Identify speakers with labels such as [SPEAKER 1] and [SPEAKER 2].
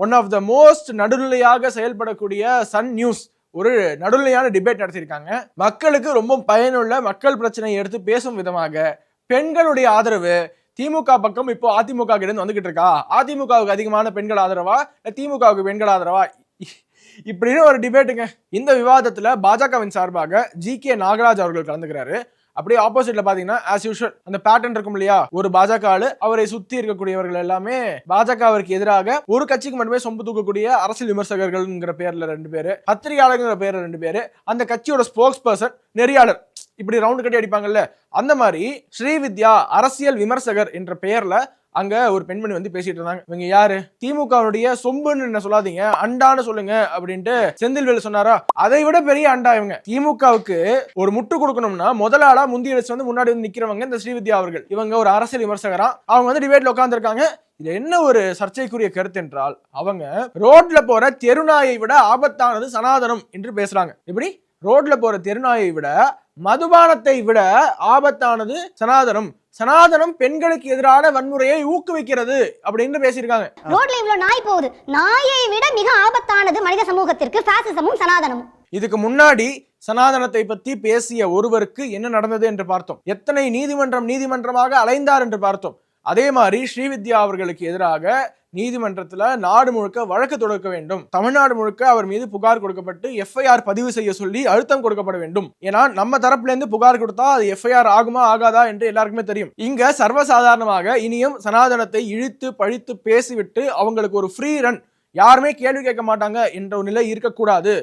[SPEAKER 1] One of the most நடுநிலையாக செயல்படக்கூடிய Sun news ஒரு நடுநிலையான டிபேட் நடத்தியிருக்காங்க. மக்களுக்கு ரொம்ப பயனுள்ள மக்கள் பிரச்சனையை எடுத்து பேசும் விதமாக பெண்களுடைய ஆதரவு திமுக பக்கம் இப்போ அதிமுக கிட்ட வந்துகிட்டு இருக்கா, அதிமுகவுக்கு அதிகமான பெண்கள் ஆதரவா இல்ல திமுகவுக்கு பெண்கள் ஆதரவா, இப்படின்னு ஒரு டிபேட்டுங்க. இந்த விவாதத்துல பாஜகவின் சார்பாக ஜி.கே. நாகராஜ் அவர்கள் கலந்துக்கிறாரு. அப்படியே ஆப்போசிட்ல பாத்தீங்கன்னா ஆஸ் யூஷுவல் அந்த பேட்டர்ன் இருக்கும் இல்லையா, ஒரு பாஜக ஆளு அவரை சுத்தி இருக்கக்கூடியவர்கள் எல்லாமே பாஜகவிற்கு எதிராக ஒரு கட்சிக்கு மட்டுமே சொம்பு தூக்கக்கூடிய அரசியல் விமர்சகர்கள்ங்கிற பேர்ல 2 பேரு, பத்திரிகையாளர்கள் பேர்ல 2 பேரு, அந்த கட்சியோட ஸ்போக்ஸ் பர்சன், நெறியாளர், இப்படி ரவுண்ட் கட்டி அடிப்பாங்கல்ல, அந்த மாதிரி ஸ்ரீவித்யா அரசியல் விமர்சகர் என்ற பெயர்ல அங்க ஒரு பெண்மணி வந்து பேசிட்டு இருந்தாங்க. இவங்க யாரு, திமுகவுடைய சொம்புன்னு என்ன சொல்லாதீங்க, அண்டான்னு சொல்லுங்க அப்படின்ட்டு செந்தில்வேல் சொன்னாரா, அதை விட பெரிய அண்டா இவங்க. திமுகவுக்கு ஒரு முட்டு கொடுக்கணும்னா முதலாளா முந்தைய வந்து முன்னாடி வந்து நிக்கிறவங்க இந்த ஸ்ரீவித்யா அவர்கள். இவங்க ஒரு அரசியல் விமர்சகரா, அவங்க வந்து டிபேட்ல உட்கார்ந்து இருக்காங்க. இது என்ன ஒரு சர்ச்சைக்குரிய கருத்து என்றால், அவங்க ரோட்ல போற தெருநாயை விட ஆபத்தானது சனாதனம் என்று பேசுறாங்க. எப்படி ரோட்ல போற தெருநாயை விட மதுபானத்தை விட ஆபத்தானது சனாதனம், சனாதனம் பெண்களுக்கு எதிரான வன்முறையை ஊக்குவிக்கிறது அப்படின்னு பேசியிருக்காங்க.
[SPEAKER 2] ரோட்ல இவ்வளவு நாய் போகுது, நாயை விட மிக ஆபத்தானது மனித சமூகத்திற்கு பாசிசமும் சனாதனமும்.
[SPEAKER 1] இதுக்கு முன்னாடி சனாதனத்தை பத்தி பேசிய ஒருவருக்கு என்ன நடந்தது என்று பார்த்தோம். எத்தனை நீதிமன்றமாக அலைந்தார் என்று பார்த்தோம். அதே மாதிரி ஸ்ரீவித்யா அவர்களுக்கு எதிராக நீதிமன்றத்துல நாடு முழுக்க வழக்கு தொடுக்க வேண்டும், தமிழ்நாடு முழுக்க அவர் மீது புகார் கொடுக்கப்பட்டு எஃப்ஐஆர் பதிவு செய்ய சொல்லி அழுத்தம் கொடுக்கப்பட வேண்டும். ஏன்னா நம்ம தரப்புல இருந்து புகார் கொடுத்தா அது எஃப்ஐஆர் ஆகுமா ஆகாதா என்று எல்லாருக்குமே தெரியும். இங்க சர்வசாதாரணமாக இனியும் சனாதனத்தை இழுத்து பழித்து பேசிவிட்டு அவங்களுக்கு ஒரு ஃப்ரீ ரன், யாருமே கேள்வி கேட்க மாட்டாங்க என்ற ஒரு நிலை இருக்கக்கூடாது.